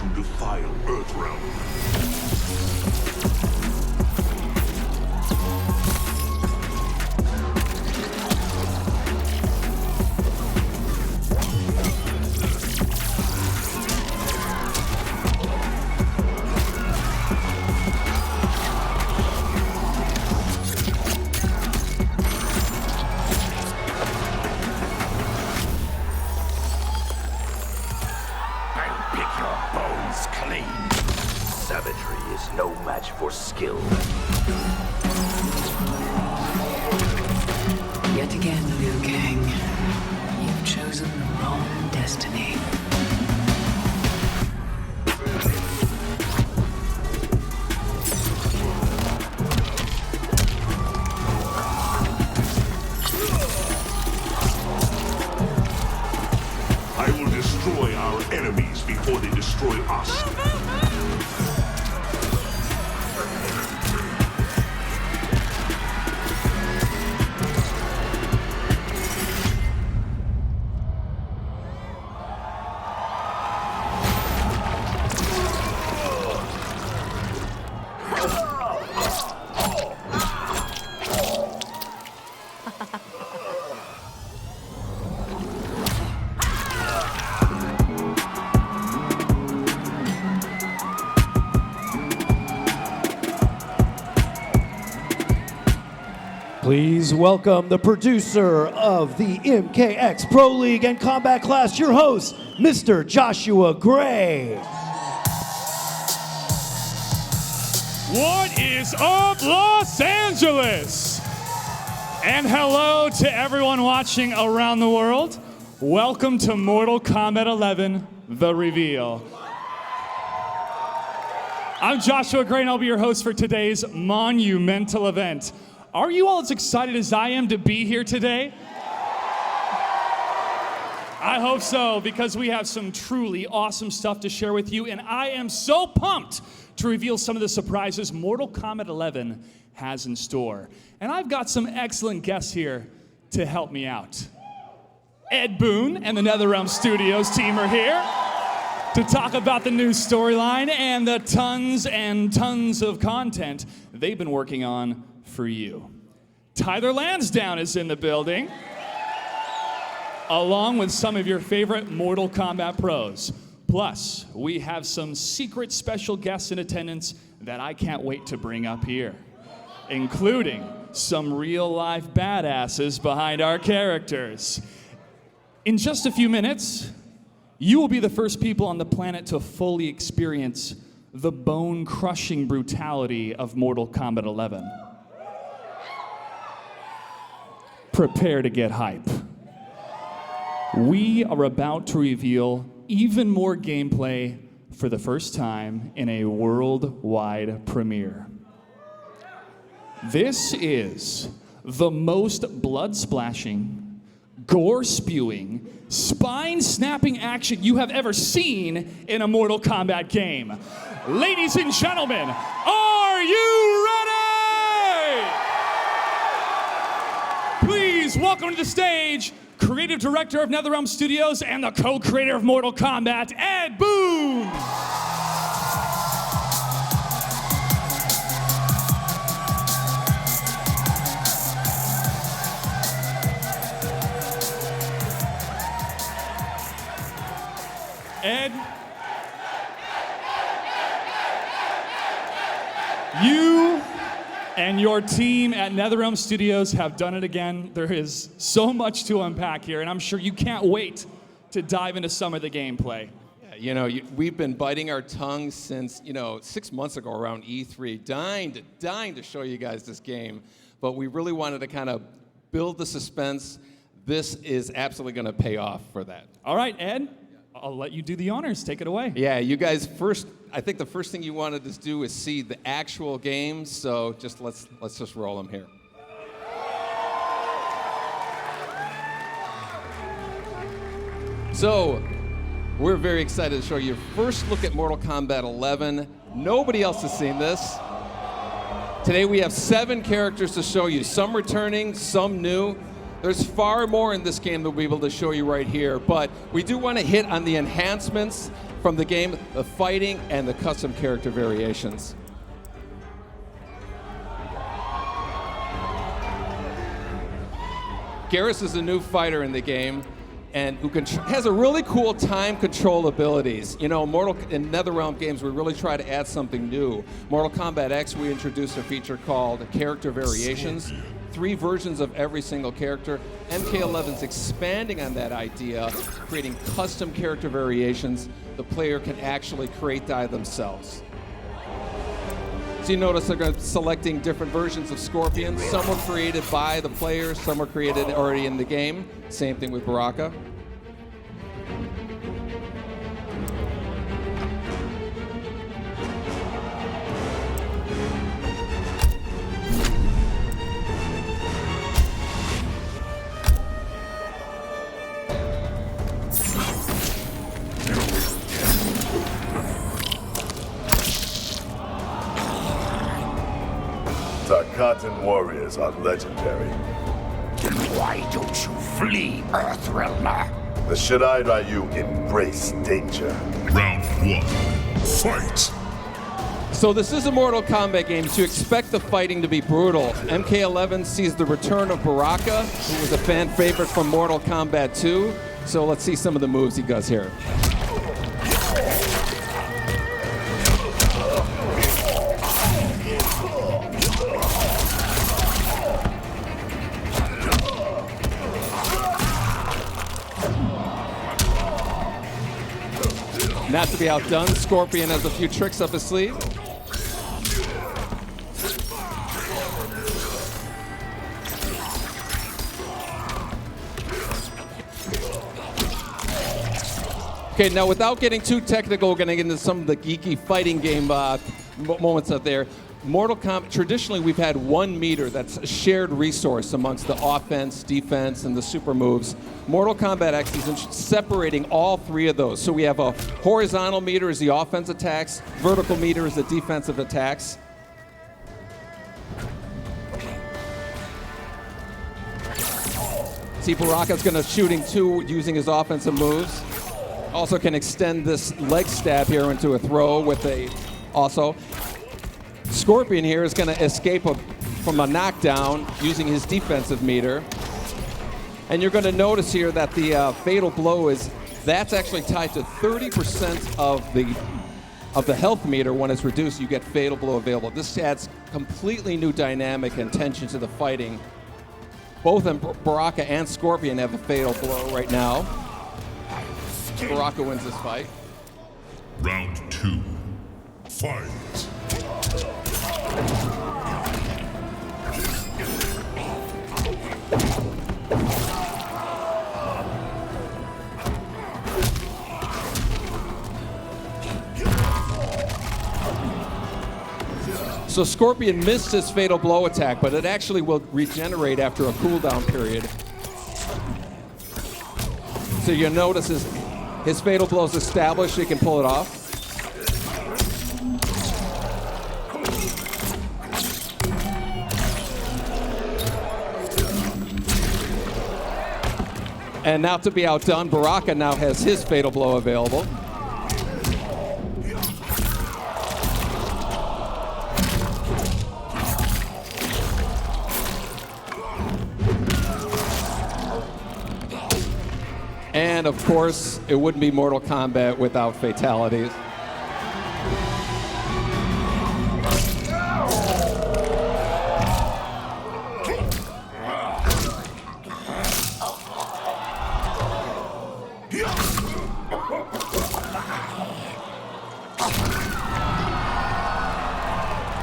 to defile Earthrealm. Savagery is no match for skill. Yet again, Liu Kang, you've chosen the wrong destiny. I will destroy our enemies before they destroy us. Please welcome the producer of the MKX Pro League and Kombat Class, your host, Mr. Joshua Gray. What is up, Los Angeles? And hello to everyone watching around the world. Welcome to Mortal Kombat 11, The Reveal. I'm Joshua Gray, and I'll be your host for today's monumental event. Are you all as excited as I am to be here today? I hope so, because we have some truly awesome stuff to share with you, and I am so pumped to reveal some of the surprises Mortal Kombat 11 has in store. And I've got some excellent guests here to help me out. Ed Boon and the NetherRealm Studios team are here to talk about the new storyline and the tons and tons of content they've been working on for you. Tyler Lansdowne is in the building, along with some of your favorite Mortal Kombat pros. Plus, we have some secret special guests in attendance that I can't wait to bring up here, including some real-life badasses behind our characters. In just a few minutes, you will be the first people on the planet to fully experience the bone-crushing brutality of Mortal Kombat 11. Prepare to get hype. We are about to reveal even more gameplay for the first time in a worldwide premiere. This is the most blood-splashing, gore-spewing, spine-snapping action you have ever seen in a Mortal Kombat game. Ladies and gentlemen, are you ready? Please welcome to the stage Creative Director of NetherRealm Studios and the co-creator of Mortal Kombat, Ed Boon. Ed, you and your team at NetherRealm Studios have done it again. There is so much to unpack here, and I'm sure you can't wait to dive into some of the gameplay. Yeah, you know, we've been biting our tongues since, 6 months ago around E3, dying to show you guys this game. But we really wanted to kind of build the suspense. This is absolutely going to pay off for that. All right, Ed, I'll let you do the honors. Take it away. Yeah, you guys first. I think the first thing you wanted to do is see the actual game. So let's just roll them here. So we're very excited to show you first look at Mortal Kombat 11. Nobody else has seen this. Today we have 7 characters to show you. Some returning, some new. There's far more in this game that we'll be able to show you right here, but we do want to hit on the enhancements from the game, the fighting, and the custom character variations. Garrus is a new fighter in the game, and who has a really cool time control abilities. You know, in NetherRealm games, we really try to add something new. Mortal Kombat X, we introduced a feature called Character Variations. 3 versions of every single character. MK11's expanding on that idea, creating custom character variations the player can actually create themselves. So you notice they're selecting different versions of Scorpion. Some were created by the players, some were created already in the game. Same thing with Baraka. Cotton warriors are legendary. Then why don't you flee, Earthrealmer? The Shirai Ryu embrace danger. Round 1. Fight! So this is a Mortal Kombat game, so you expect the fighting to be brutal. MK11 sees the return of Baraka, who was a fan favorite from Mortal Kombat 2. So let's see some of the moves he does here. Not to be outdone, Scorpion has a few tricks up his sleeve. Okay, now without getting too technical, we're going to get into some of the geeky fighting game moments out there. Mortal Kombat, traditionally we've had one meter that's a shared resource amongst the offense, defense, and the super moves. Mortal Kombat X is separating all 3 of those. So we have a horizontal meter is the offense attacks, vertical meter is the defensive attacks. See, Baraka's going to shooting 2 using his offensive moves. Also can extend this leg stab here into a throw with a also. Scorpion here is going to escape from a knockdown using his defensive meter. And you're going to notice here that the fatal blow that's actually tied to 30% of the health meter. When it's reduced, you get fatal blow available. This adds completely new dynamic and tension to the fighting. Both Baraka and Scorpion have a fatal blow right now. Baraka wins this fight. Round 2. Fight! So Scorpion missed his fatal blow attack, but it actually will regenerate after a cooldown period. So you'll notice his fatal blow is established, he can pull it off. And now to be outdone, Baraka now has his fatal blow available. And of course, it wouldn't be Mortal Kombat without fatalities.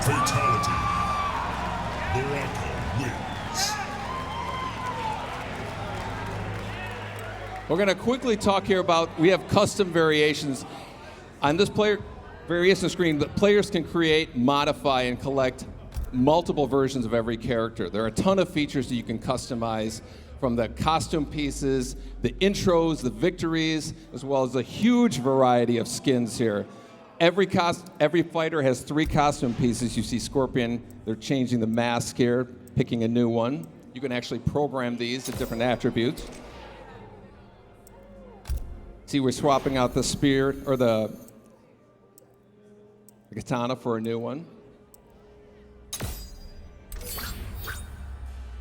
Fatality. Baraka wins. We're going to quickly talk here about, we have custom variations. On this player variation screen, the players can create, modify, and collect multiple versions of every character. There are a ton of features that you can customize, from the costume pieces, the intros, the victories, as well as a huge variety of skins here. Every fighter has 3 costume pieces. You see Scorpion, they're changing the mask here, picking a new one. You can actually program these at different attributes. See, we're swapping out the spear, or the katana for a new one.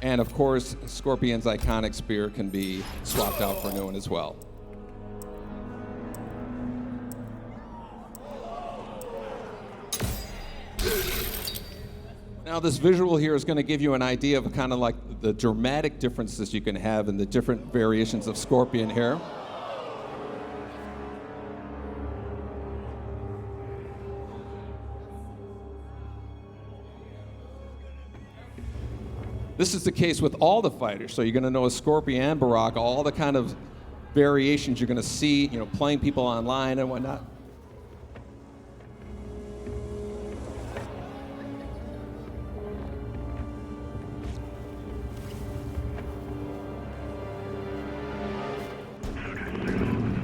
And of course, Scorpion's iconic spear can be swapped out for a new one as well. Now this visual here is going to give you an idea of kind of like the dramatic differences you can have in the different variations of Scorpion here. This is the case with all the fighters, so you're going to know Scorpion and Baraka, all the kind of variations you're going to see, you know, playing people online and whatnot.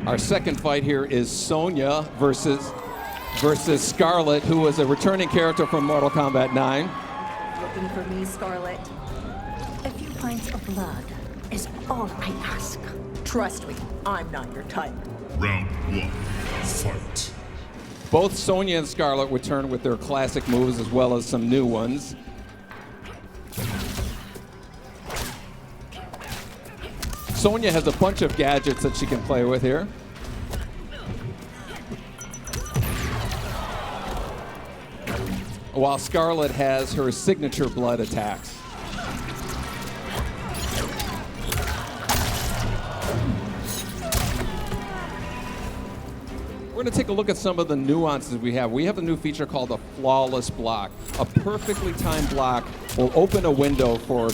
Our second fight here is Sonya versus Skarlet, who was a returning character from Mortal Kombat 9. Looking for me, Skarlet? A few pints of blood is all I ask. Trust me, I'm not your type. Round 1. Fight. Both Sonya and Skarlet return with their classic moves as well as some new ones. Sonya has a bunch of gadgets that she can play with here. While Skarlet has her signature blood attacks. We're going to take a look at some of the nuances we have. We have a new feature called a flawless block. A perfectly timed block will open a window for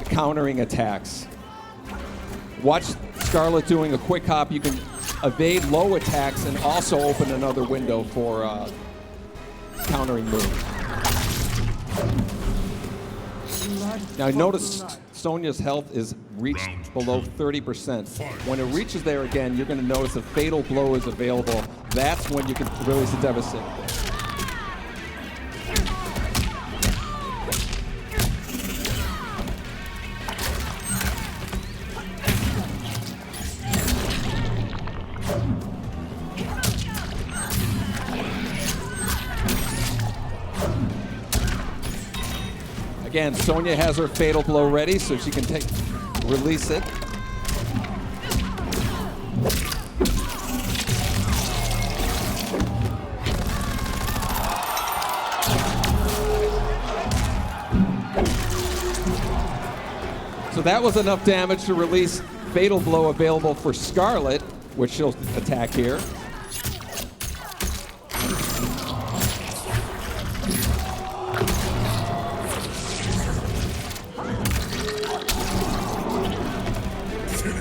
countering attacks. Watch Skarlet doing a quick hop. You can evade low attacks and also open another window for countering moves. Now notice Sonya's health is reached below 30%. When it reaches there again, you're going to notice a fatal blow is available. That's when you can release a devastate. Again, Sonya has her fatal blow ready, so she can release it. So that was enough damage to release fatal blow available for Skarlet, which she'll attack here.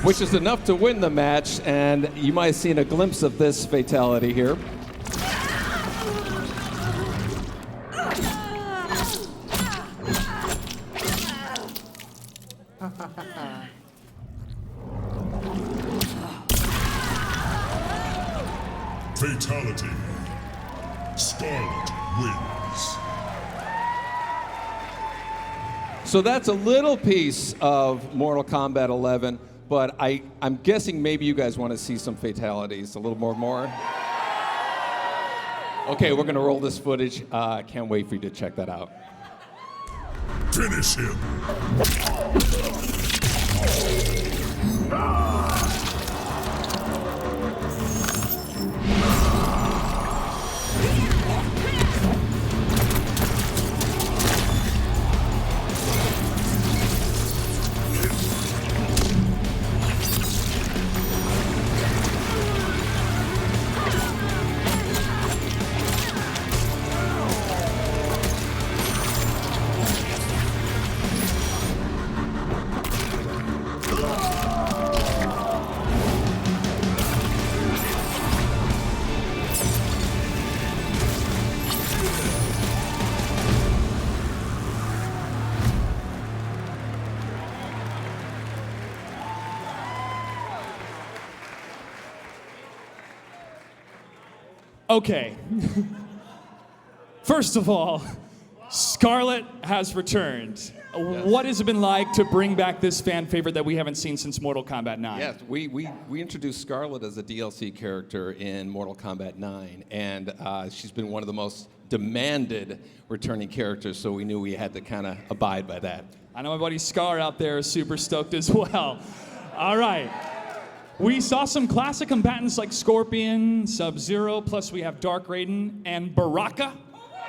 Which is enough to win the match, and you might have seen a glimpse of this fatality here. Fatality. Skarlet wins. So that's a little piece of Mortal Kombat 11. But I'm guessing maybe you guys want to see some fatalities, a little more. Okay, we're going to roll this footage. I can't wait for you to check that out. Finish him. Okay. First of all, Skarlet has returned. What has it been like to bring back this fan favorite that we haven't seen since Mortal Kombat 9? Yes, we introduced Skarlet as a DLC character in Mortal Kombat 9, and she's been one of the most demanded returning characters, so we knew we had to kind of abide by that. I know my buddy Scar out there is super stoked as well. All right. We saw some classic combatants like Scorpion, Sub-Zero, plus we have Dark Raiden, and Baraka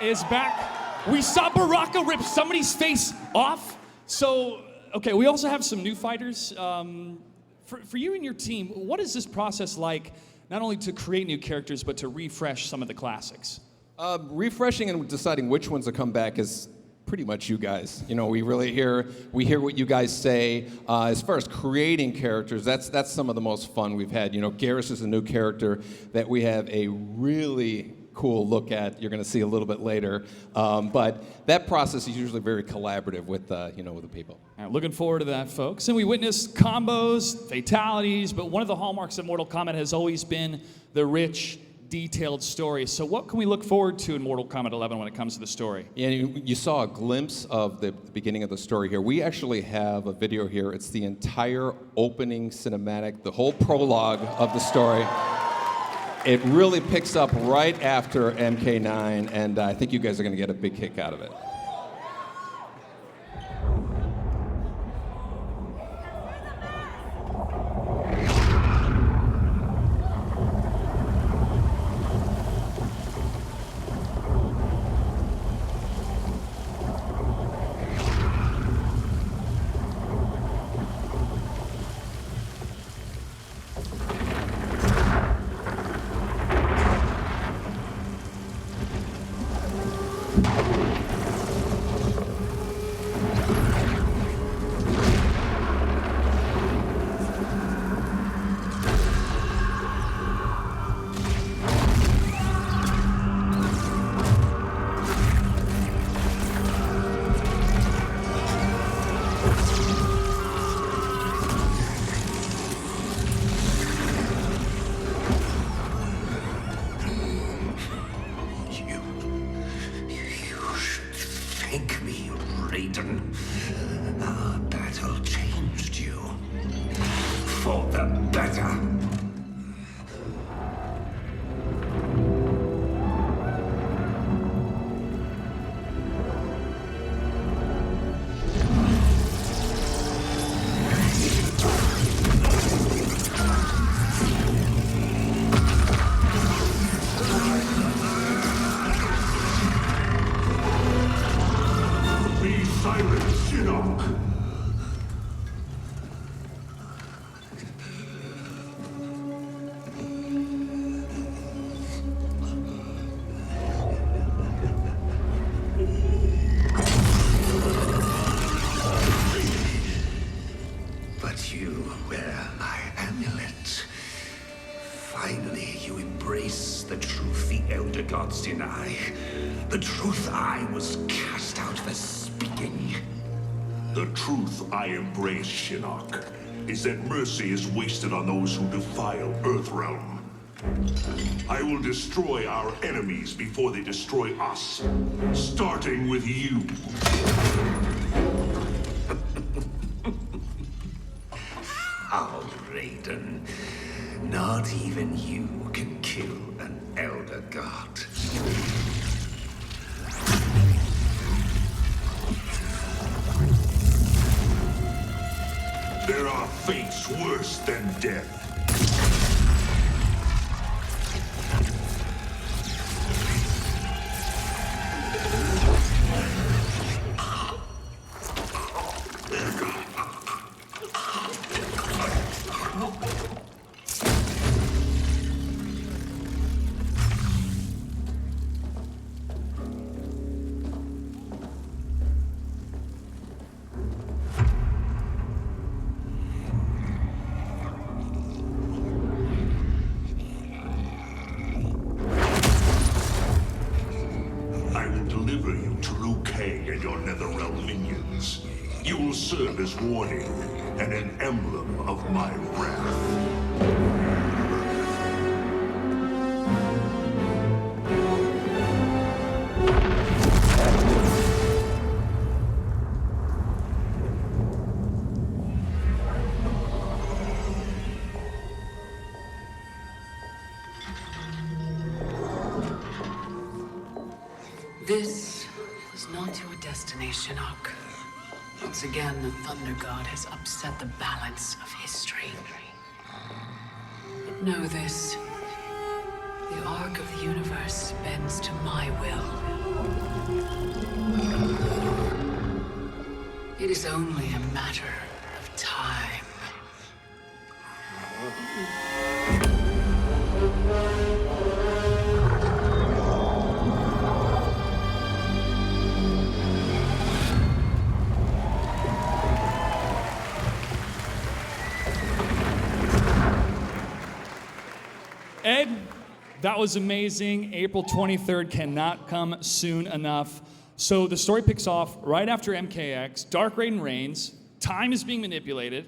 is back. We saw Baraka rip somebody's face off. So, okay, we also have some new fighters. For you and your team, what is this process like, not only to create new characters, but to refresh some of the classics? Refreshing and deciding which ones to come back is pretty much you guys. You know, we hear what you guys say. As far as creating characters, that's some of the most fun we've had. You know, Garrus is a new character that we have a really cool look at. You're going to see a little bit later, but that process is usually very collaborative with the people. All right, looking forward to that, folks. And we witnessed combos, fatalities, but one of the hallmarks of Mortal Kombat has always been the rich, detailed story. So what can we look forward to in Mortal Kombat 11 when it comes to the story? Yeah, you saw a glimpse of the beginning of the story here. We actually have a video here. It's the entire opening cinematic, the whole prologue of the story. It really picks up right after MK9, and I think you guys are going to get a big kick out of it. Thank me, Raiden. Our battle changed you. For the better. Be silent, Shinnok. But you wear my amulet. Finally, you embrace the truth the Elder Gods deny. The truth I was cast out for speaking. The truth I embrace, Shinnok, is that mercy is wasted on those who defile Earthrealm. I will destroy our enemies before they destroy us, starting with you. How, Raiden? Not even you can kill an Elder God. There are fates worse than death. I will deliver you to Liu Kang and your NetherRealm minions. You will serve as warning and an emblem of my wrath. This is not your destination, Shinnok. Once again, the Thunder God has upset the balance of history. But know this. The arc of the universe bends to my will. It is only a matter of time. Ed, that was amazing. April 23rd cannot come soon enough. So the story picks off right after MKX. Dark Raiden reigns. Time is being manipulated.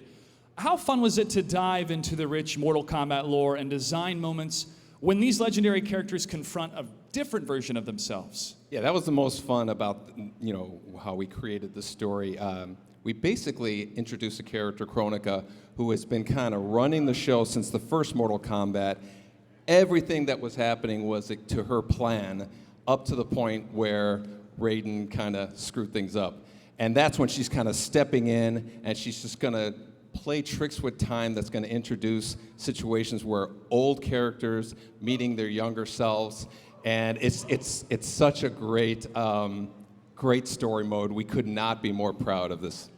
How fun was it to dive into the rich Mortal Kombat lore and design moments when these legendary characters confront a different version of themselves? Yeah, that was the most fun about, how we created the story. We basically introduced a character, Kronika, who has been kind of running the show since the first Mortal Kombat. Everything that was happening was to her plan, up to the point where Raiden kind of screwed things up. And that's when she's kind of stepping in, and she's just going to play tricks with time that's going to introduce situations where old characters meeting their younger selves. And it's such a great, great story mode. We could not be more proud of this.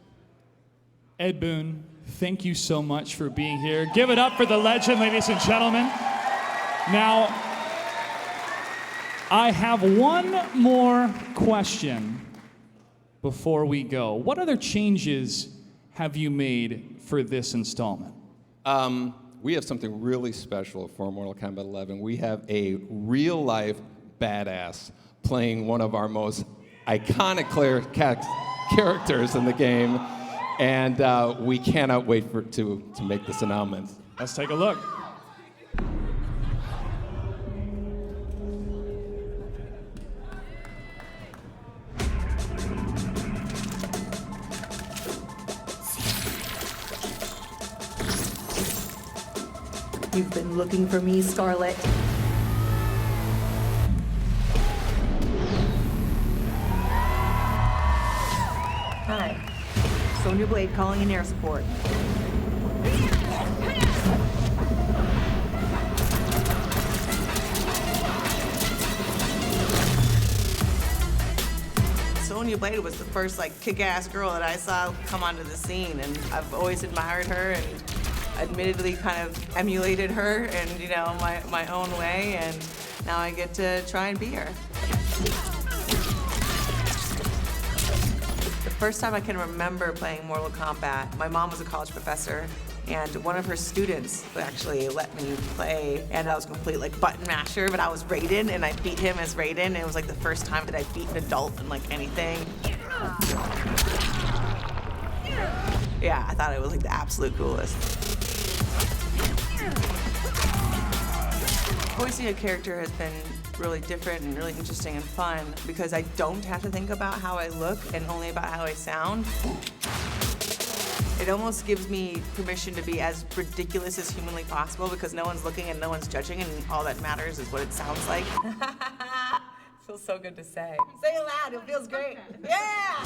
Ed Boon, thank you so much for being here. Give it up for the legend, ladies and gentlemen. Now, I have one more question before we go. What other changes have you made for this installment? We have something really special for Mortal Kombat 11. We have a real-life badass playing one of our most iconic characters in the game, and we cannot wait to make this announcement. Let's take a look. You've been looking for me, Skarlet. Hi. Sonya Blade calling in air support. Sonya Blade was the first kick-ass girl that I saw come onto the scene, and I've always admired her and admittedly kind of emulated her in, my own way, and now I get to try and be her. The first time I can remember playing Mortal Kombat, my mom was a college professor, and one of her students actually let me play, and I was a complete button masher, but I was Raiden, and I beat him as Raiden, and it was the first time that I beat an adult in anything. Yeah, I thought it was the absolute coolest. Voicing a character has been really different and really interesting and fun because I don't have to think about how I look and only about how I sound. It almost gives me permission to be as ridiculous as humanly possible because no one's looking and no one's judging, and all that matters is what it sounds like. Feels so good to say. Say it loud, it feels great. Yeah!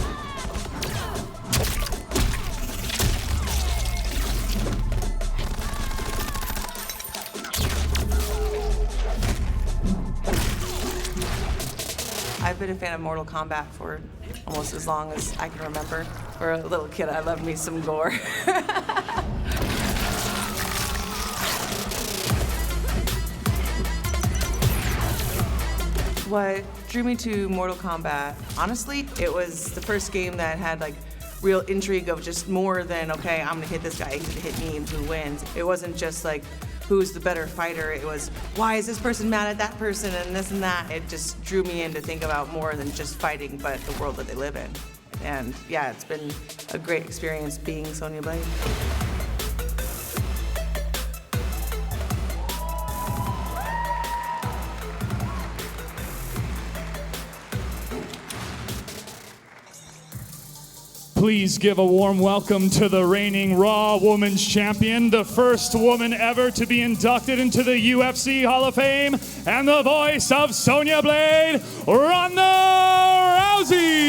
I've been a fan of Mortal Kombat for almost as long as I can remember. For a little kid, I loved me some gore. What drew me to Mortal Kombat, honestly, it was the first game that had real intrigue of just more than, okay, I'm gonna hit this guy, he's gonna hit me, and who wins. It wasn't just who's the better fighter. It was, why is this person mad at that person and this and that? It just drew me in to think about more than just fighting, but the world that they live in. And yeah, it's been a great experience being Sonya Blade. Please give a warm welcome to the reigning Raw Women's Champion, the first woman ever to be inducted into the UFC Hall of Fame, and the voice of Sonya Blade, Ronda Rousey!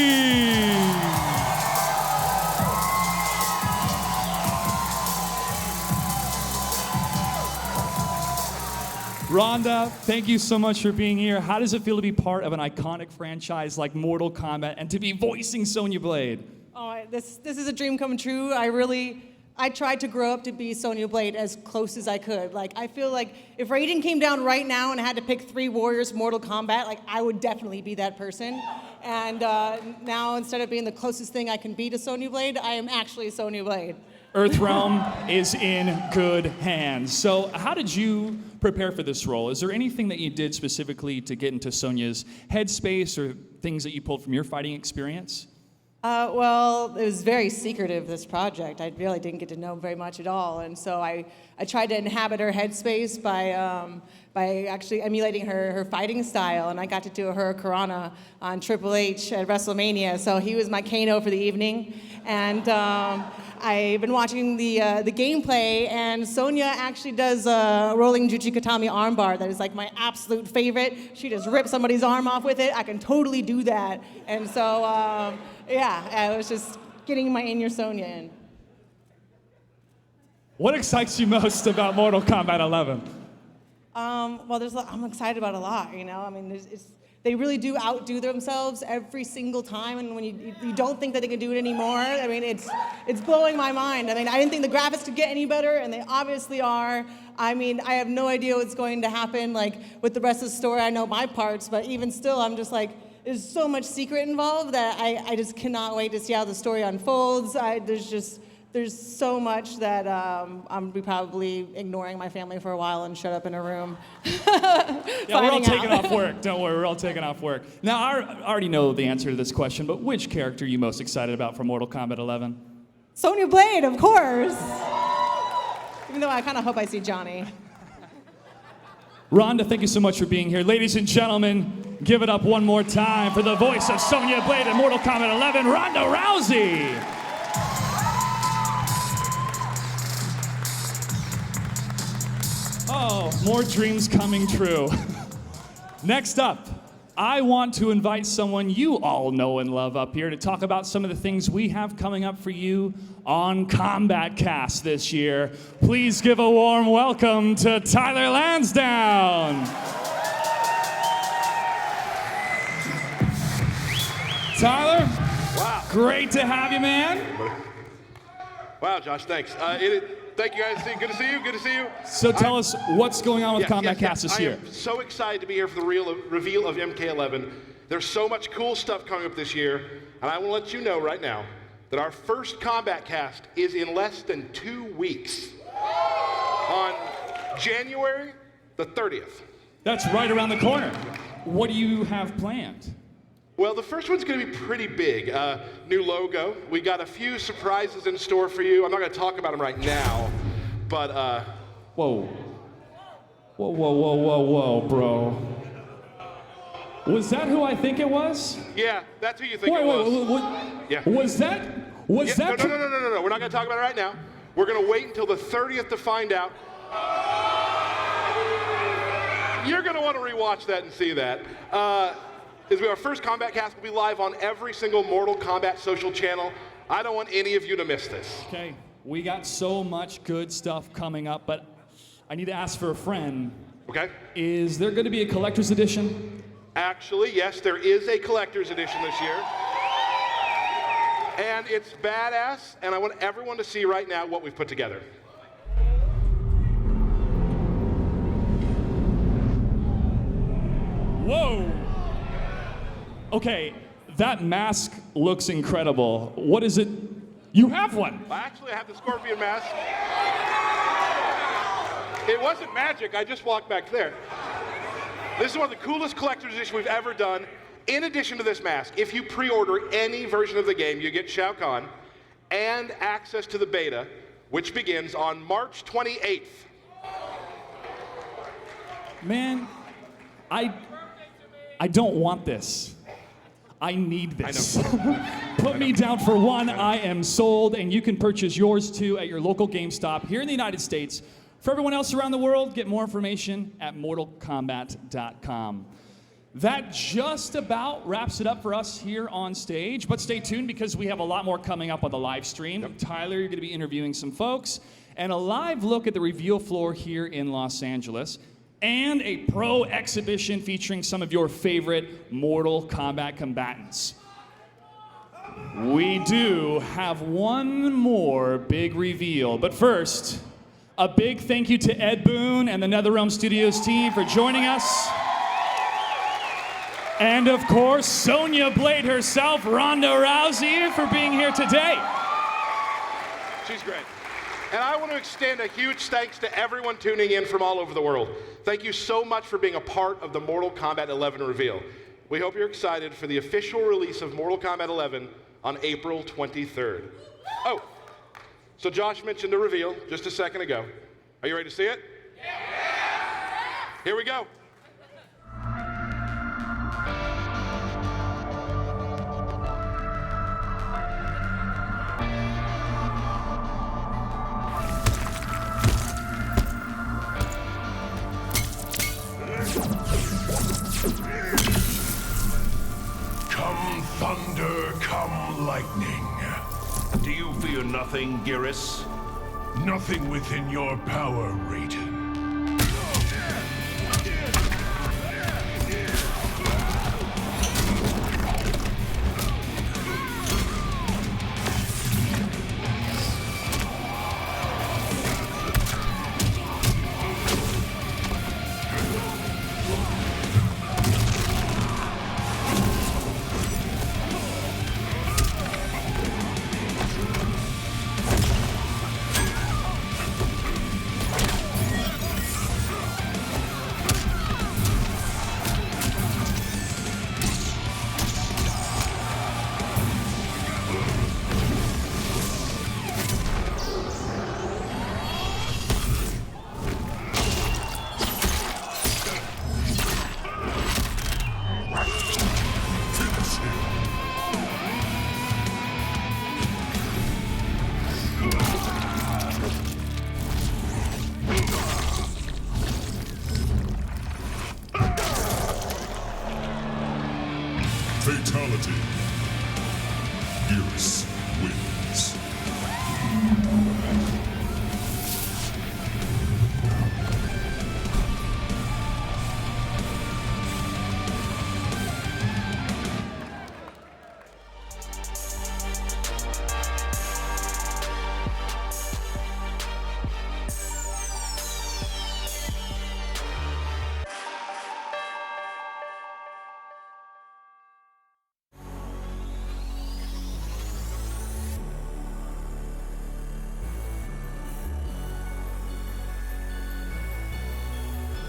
Ronda, thank you so much for being here. How does it feel to be part of an iconic franchise like Mortal Kombat and to be voicing Sonya Blade? Oh, this is a dream come true. I tried to grow up to be Sonya Blade as close as I could. Like, I feel like if Raiden came down right now and I had to pick 3 warriors Mortal Kombat, like, I would definitely be that person. And now, instead of being the closest thing I can be to Sonya Blade, I am actually Sonya Blade. NetherRealm is in good hands. So how did you prepare for this role? Is there anything that you did specifically to get into Sonya's headspace or things that you pulled from your fighting experience? Well, it was very secretive, this project. I really didn't get to know very much at all. And so I tried to inhabit her headspace by actually emulating her fighting style. And I got to do a Hurricanrana on Triple H at WrestleMania. So he was my Kano for the evening. And I've been watching the gameplay, and Sonya actually does a rolling Juchikatami armbar that is like my absolute favorite. She just rips somebody's arm off with it. I can totally do that. And so, yeah, I was just getting my In Your Sonya in. What excites you most about Mortal Kombat 11? Well, I'm excited about a lot, you know? I mean, they really do outdo themselves every single time, and when you don't think that they can do it anymore, I mean, it's blowing my mind. I mean, I didn't think the graphics could get any better, and they obviously are. I mean, I have no idea what's going to happen, like, with the rest of the story. I know my parts, but even still, I'm just like, there's so much secret involved that I just cannot wait to see how the story unfolds. There's so much that I'm probably ignoring my family for a while and shut up in a room. Yeah, we're all taking off work. Don't worry, we're all taking off work. Now, I already know the answer to this question, but which character are you most excited about for Mortal Kombat 11? Sonya Blade, of course. Even though I kind of hope I see Johnny. Ronda, thank you so much for being here. Ladies and gentlemen, give it up one more time for the voice of Sonya Blade in Mortal Kombat 11, Ronda Rousey. Oh, more dreams coming true. Next up, I want to invite someone you all know and love up here to talk about some of the things we have coming up for you on Kombat Cast this year. Please give a warm welcome to Tyler Lansdowne. Tyler, wow, great to have you, man. Wow, Josh, thanks. Thank you guys. Good to see you. Good to see you. So tell us what's going on with Kombat Cast this year. I am so excited to be here for the reveal of MK11. There's so much cool stuff coming up this year, and I will let you know right now that our first Kombat Cast is in less than 2 weeks on January the 30th. That's right around the corner. What do you have planned? Well, the first one's going to be pretty big. New logo. We got a few surprises in store for you. I'm not going to talk about them right now, but Whoa. Whoa, bro. Was that who I think it was? Yeah, that's who you think it was. Wait. Yeah. Was that? No. We're not going to talk about it right now. We're going to wait until the 30th to find out. You're going to want to rewatch that and see that. This will be our first Kombat Cast. Will be live on every single Mortal Kombat social channel. I don't want any of you to miss this. Okay, we got so much good stuff coming up, but I need to ask for a friend. Okay. Is there going to be a collector's edition? Actually, yes, there is a collector's edition this year. And it's badass, and I want everyone to see right now what we've put together. Whoa! Okay, that mask looks incredible. What is it? You have one! Actually, I have the Scorpion mask. It wasn't magic, I just walked back there. This is one of the coolest collector's editions we've ever done. In addition to this mask, if you pre-order any version of the game, you get Shao Kahn and access to the beta, which begins on March 28th. Man, I don't want this. I need this. Put me down for one. I am sold, and you can purchase yours too at your local GameStop here in the United States. For everyone else around the world, get more information at mortalkombat.com. That just about wraps it up for us here on stage, but stay tuned because we have a lot more coming up on the live stream. Yep. Tyler, you're going to be interviewing some folks, and a live look at the reveal floor here in Los Angeles, and a pro exhibition featuring some of your favorite Mortal Kombat combatants. We do have one more big reveal, but first, a big thank you to Ed Boon and the NetherRealm Studios team for joining us. And of course, Sonya Blade herself, Ronda Rousey, for being here today. She's great. And I want to extend a huge thanks to everyone tuning in from all over the world. Thank you so much for being a part of the Mortal Kombat 11 reveal. We hope you're excited for the official release of Mortal Kombat 11 on April 23rd. Oh, so Josh mentioned the reveal just a second ago. Are you ready to see it? Yeah! Here we go. Come thunder, come lightning. Do you fear nothing, Geras? Nothing within your power, Raiden.